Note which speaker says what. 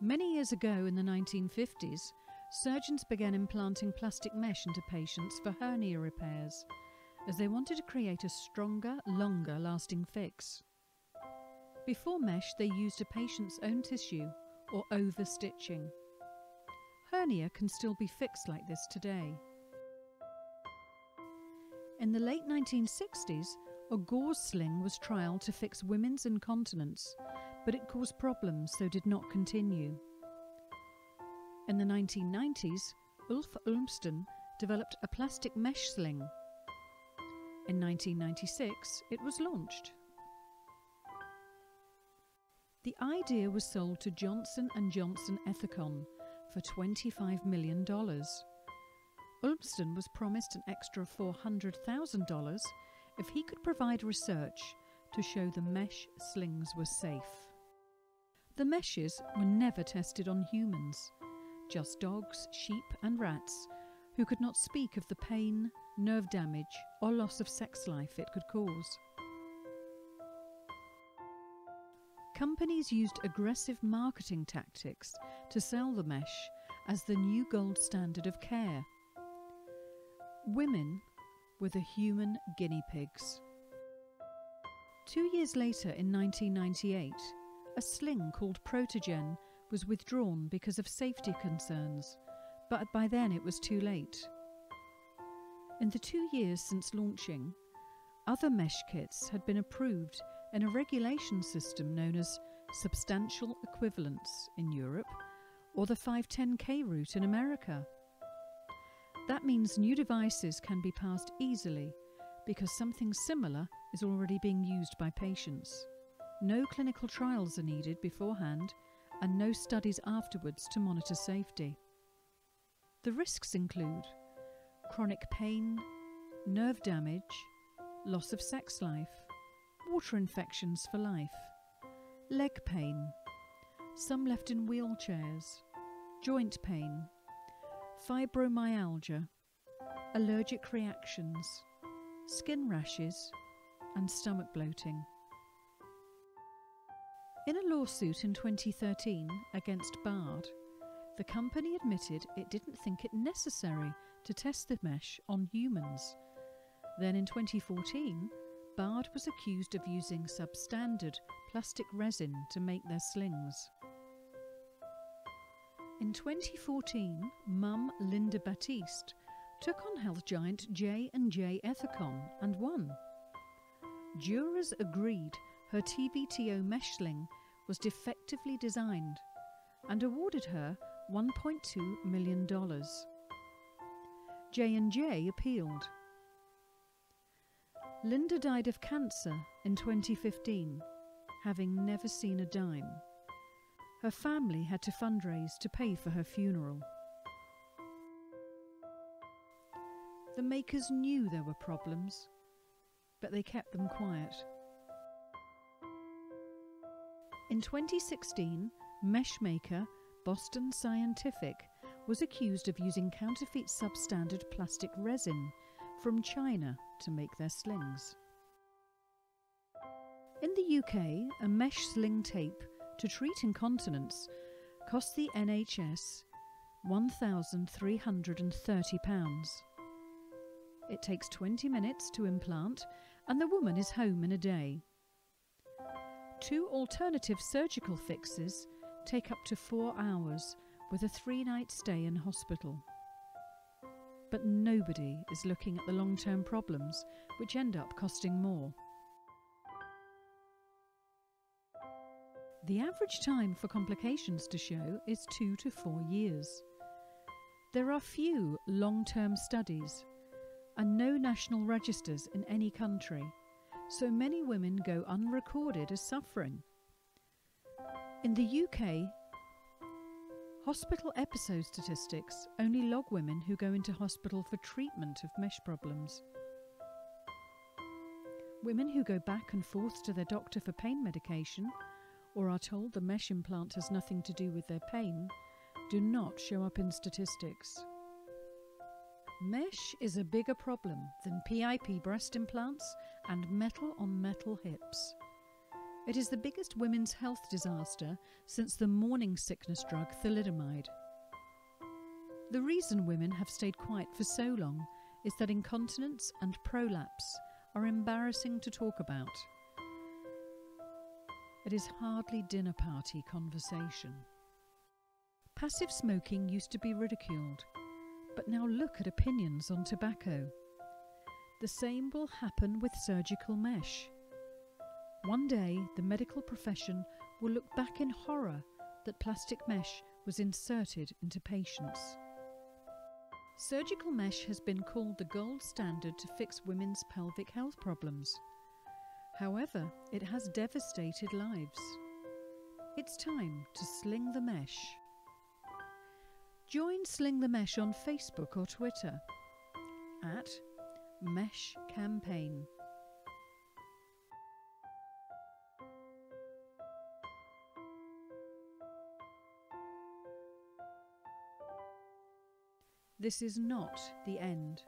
Speaker 1: Many years ago in the 1950s, surgeons began implanting plastic mesh into patients for hernia repairs, as they wanted to create a stronger, longer-lasting fix. Before mesh, they used a patient's own tissue, or over-stitching. Hernia can still be fixed like this today. In the late 1960s, a gauze sling was trialled to fix women's incontinence, but it caused problems, so did not continue. In the 1990s, Ulf Ulmsten developed a plastic mesh sling. In 1996, it was launched. The idea was sold to Johnson & Johnson Ethicon for $25 million. Ulmsten was promised an extra $400,000 if he could provide research to show the mesh slings were safe. The meshes were never tested on humans, just dogs, sheep and rats who could not speak of the pain, nerve damage or loss of sex life it could cause. Companies used aggressive marketing tactics to sell the mesh as the new gold standard of care. Women were the human guinea pigs. 2 years later, in 1998, a sling called Protogen was withdrawn because of safety concerns, but by then it was too late. In the 2 years since launching, other mesh kits had been approved in a regulation system known as substantial equivalence in Europe, or the 510(k) route in America. That means new devices can be passed easily because something similar is already being used by patients. No clinical trials are needed beforehand and no studies afterwards to monitor safety. The risks include chronic pain, nerve damage, loss of sex life, water infections for life, leg pain, some left in wheelchairs, joint pain, fibromyalgia, allergic reactions, skin rashes, and stomach bloating. In a lawsuit in 2013 against Bard, the company admitted it didn't think it necessary to test the mesh on humans. Then in 2014, Bard was accused of using substandard plastic resin to make their slings. In 2014, mum Linda Batiste took on health giant J&J Ethicon and won. Jurors agreed her TBTO mesh sling was defectively designed and awarded her $1.2 million. J&J appealed. Linda died of cancer in 2015, having never seen a dime. Her family had to fundraise to pay for her funeral. The makers knew there were problems, but they kept them quiet. In 2016, mesh maker Boston Scientific was accused of using counterfeit substandard plastic resin from China to make their slings. In the UK, a mesh sling tape to treat incontinence cost the NHS £1,330. It takes 20 minutes to implant and the woman is home in a day. 2 alternative surgical fixes take up to 4 hours with a 3-night stay in hospital. But nobody is looking at the long-term problems, which end up costing more. The average time for complications to show is 2 to 4 years. There are few long-term studies and no national registers in any country, so many women go unrecorded as suffering. In the UK, hospital episode statistics only log women who go into hospital for treatment of mesh problems. Women who go back and forth to their doctor for pain medication or are told the mesh implant has nothing to do with their pain do not show up in statistics. Mesh is a bigger problem than PIP breast implants and metal-on-metal hips. It is the biggest women's health disaster since the morning sickness drug thalidomide. The reason women have stayed quiet for so long is that incontinence and prolapse are embarrassing to talk about. It is hardly dinner party conversation. Passive smoking used to be ridiculed, but now look at opinions on tobacco. The same will happen with surgical mesh. One day, the medical profession will look back in horror that plastic mesh was inserted into patients. Surgical mesh has been called the gold standard to fix women's pelvic health problems. However, it has devastated lives. It's time to sling the mesh. Join Sling the Mesh on Facebook or Twitter @MeshCampaign. This is not the end.